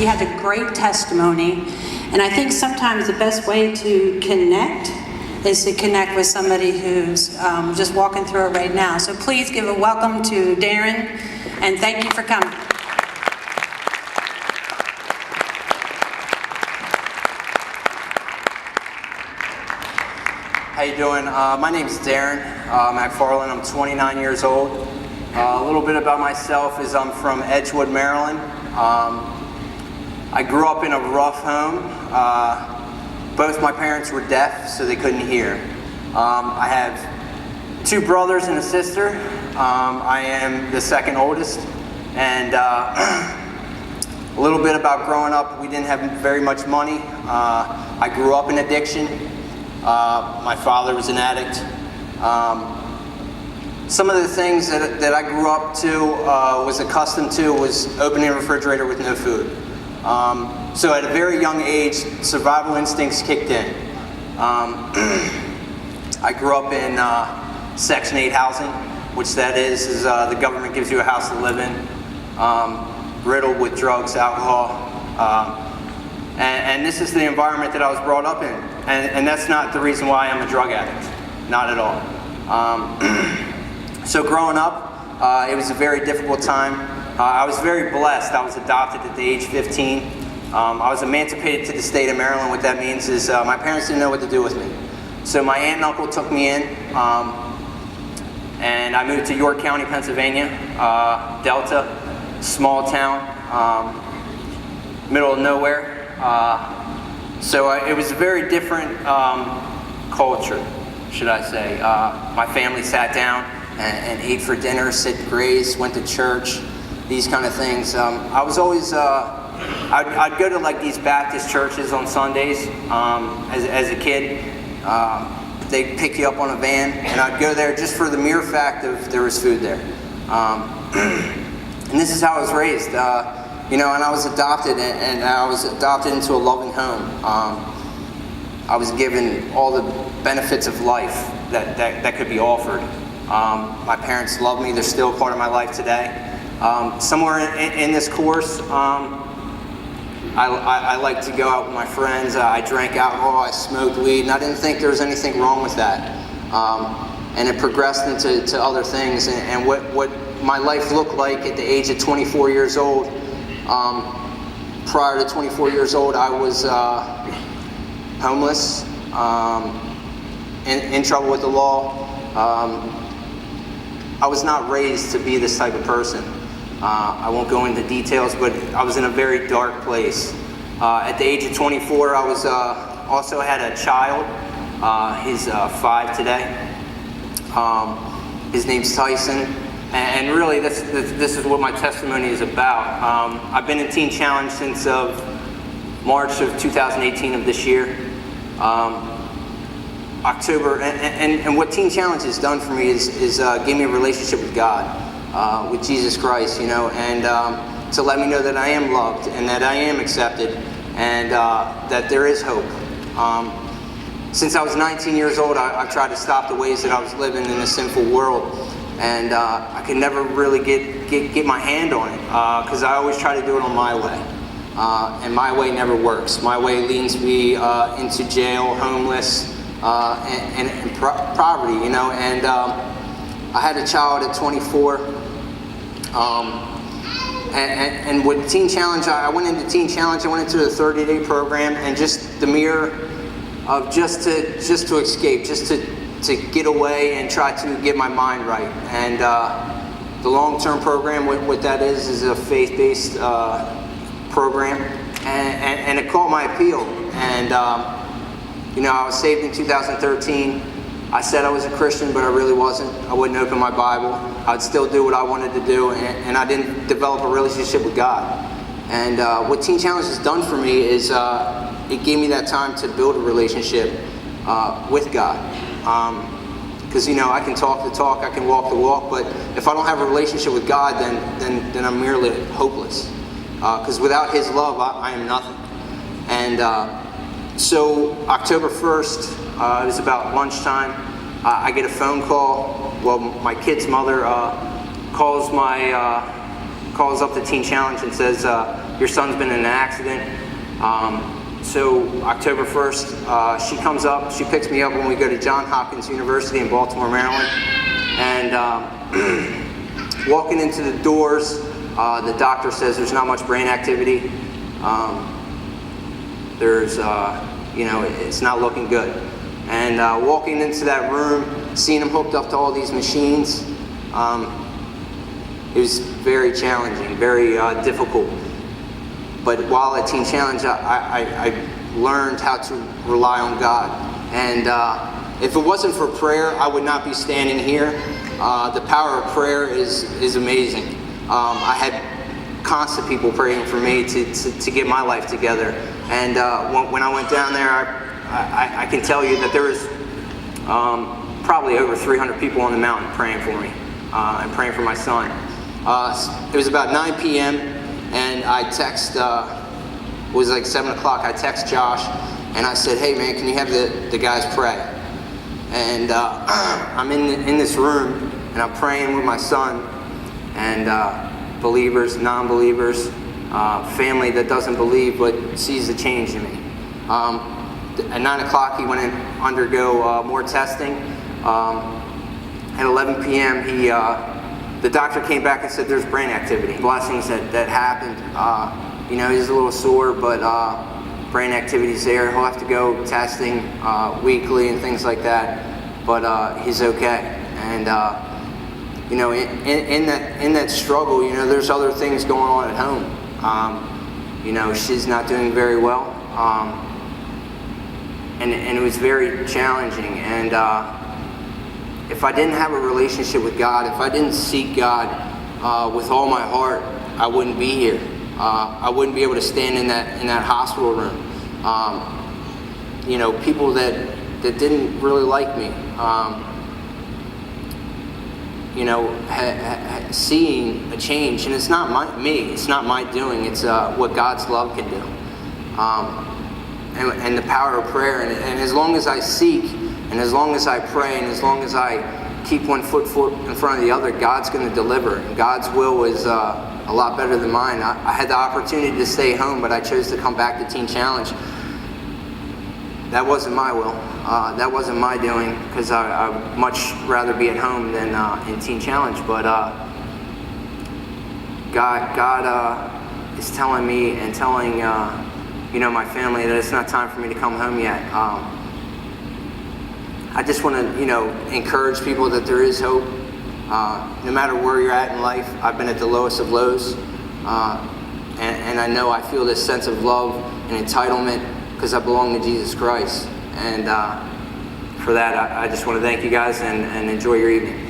has a great testimony, and I think sometimes the best way to connect is to connect with somebody who's just walking through it right now. So please give a welcome to Darrin, and thank you for coming. How you doing? My name's Darrin McFarland. I'm 29 years old. A little bit about myself is I'm from Edgewood, Maryland. I grew up in a rough home. Both my parents were deaf, so they couldn't hear. I have 2 brothers and a sister. I am the second oldest. And a little bit about growing up, we didn't have very much money. I grew up in addiction. My father was an addict. Some of the things that I grew up to, was accustomed to, was opening a refrigerator with no food. So at a very young age, survival instincts kicked in. I grew up in Section 8 housing, which that is the government gives you a house to live in, riddled with drugs, alcohol. And this is the environment that I was brought up in. And that's not the reason why I'm a drug addict. Not at all. So growing up, it was a very difficult time. I was very blessed. I was adopted at the age of 15. I was emancipated to the state of Maryland. What that means is my parents didn't know what to do with me. So my aunt and uncle took me in, and I moved to York County, Pennsylvania, Delta, small town, middle of nowhere. So it was a very different culture, should I say. My family sat down and ate for dinner, said grace, went to church, these kind of things. I was always, I'd go to like these Baptist churches on Sundays as a kid. They'd pick you up on a van, and I'd go there just for the mere fact of there was food there. And this is how I was raised. You know, and I was adopted, and I was adopted into a loving home. I was given all the benefits of life that could be offered. My parents love me. They're still a part of my life today. Somewhere in this course, I like to go out with my friends. I drank alcohol, I smoked weed, and I didn't think there was anything wrong with that. And it progressed into other things. And what my life looked like at the age of 24 years old, prior to 24 years old, I was homeless, in trouble with the law. I was not raised to be this type of person. I won't go into details, but I was in a very dark place. At the age of 24, I was also had a child. He's 5 today. His name's Tyson. And really, this is what my testimony is about. I've been in Teen Challenge since March of 2018 of this year. October, and what Teen Challenge has done for me is give me a relationship with God, with Jesus Christ, you know, and to let me know that I am loved and that I am accepted and that there is hope. Since I was 19 years old, I've tried to stop the ways that I was living in a sinful world. And I could never really get my hand on it because I always try to do it on my way. And my way never works. My way leads me into jail, homeless, and poverty, you know. And I had a child at 24. And with Teen Challenge, I went into Teen Challenge. I went into the 30-day program, and just the mere of just to escape, just to get away and try to get my mind right. And the long-term program, what that is a faith-based program, and it caught my appeal. And you know, I was saved in 2013. I said I was a Christian, but I really wasn't. I wouldn't open my Bible. I'd still do what I wanted to do, and I didn't develop a relationship with God. And what Teen Challenge has done for me is it gave me that time to build a relationship with God. Because you know, I can talk the talk, I can walk the walk, but if I don't have a relationship with God, then I'm merely hopeless. Because without His love, I am nothing. And so October 1st, it was about lunchtime. I get a phone call. Well, my kid's mother calls up the Teen Challenge and says, your son's been in an accident. So October 1st, she comes up, she picks me up when we go to Johns Hopkins University in Baltimore, Maryland. And walking into the doors, the doctor says there's not much brain activity. It's not looking good. And walking into that room, seeing him hooked up to all these machines, it was very challenging, very difficult. But while at Teen Challenge, I learned how to rely on God. And if it wasn't for prayer, I would not be standing here. The power of prayer is amazing. I had constant people praying for me to get my life together. And when I went down there, I can tell you that there was probably over 300 people on the mountain praying for me and praying for my son. It was about 9 p.m. and I text, it was like 7 o'clock, I text Josh and I said, hey man, can you have the guys pray? And I'm in this room and I'm praying with my son and believers, non-believers, family that doesn't believe but sees the change in me. At 9 o'clock he went in to undergo more testing. At 11 p.m. The doctor came back and said there's brain activity. Blessings that happened. He's a little sore, but brain activity's there. He'll have to go testing weekly and things like that, but he's okay. And in that struggle, there's other things going on at home. She's not doing very well, and it was very challenging. And if I didn't have a relationship with God, if I didn't seek God with all my heart, I wouldn't be here. I wouldn't be able to stand in that hospital room. People that didn't really like me, seeing a change, and it's not me, it's not my doing, it's what God's love can do, and the power of prayer. And as long as I seek, and as long as I pray, and as long as I keep one foot in front of the other, God's going to deliver. And God's will is a lot better than mine. I had the opportunity to stay home, but I chose to come back to Teen Challenge. That wasn't my will. That wasn't my doing, because I would much rather be at home than in Teen Challenge. But God is telling me and telling my family that it's not time for me to come home yet. I just want to, encourage people that there is hope. No matter where you're at in life, I've been at the lowest of lows, and I know I feel this sense of love and entitlement because I belong to Jesus Christ. And for that, I just want to thank you guys and enjoy your evening.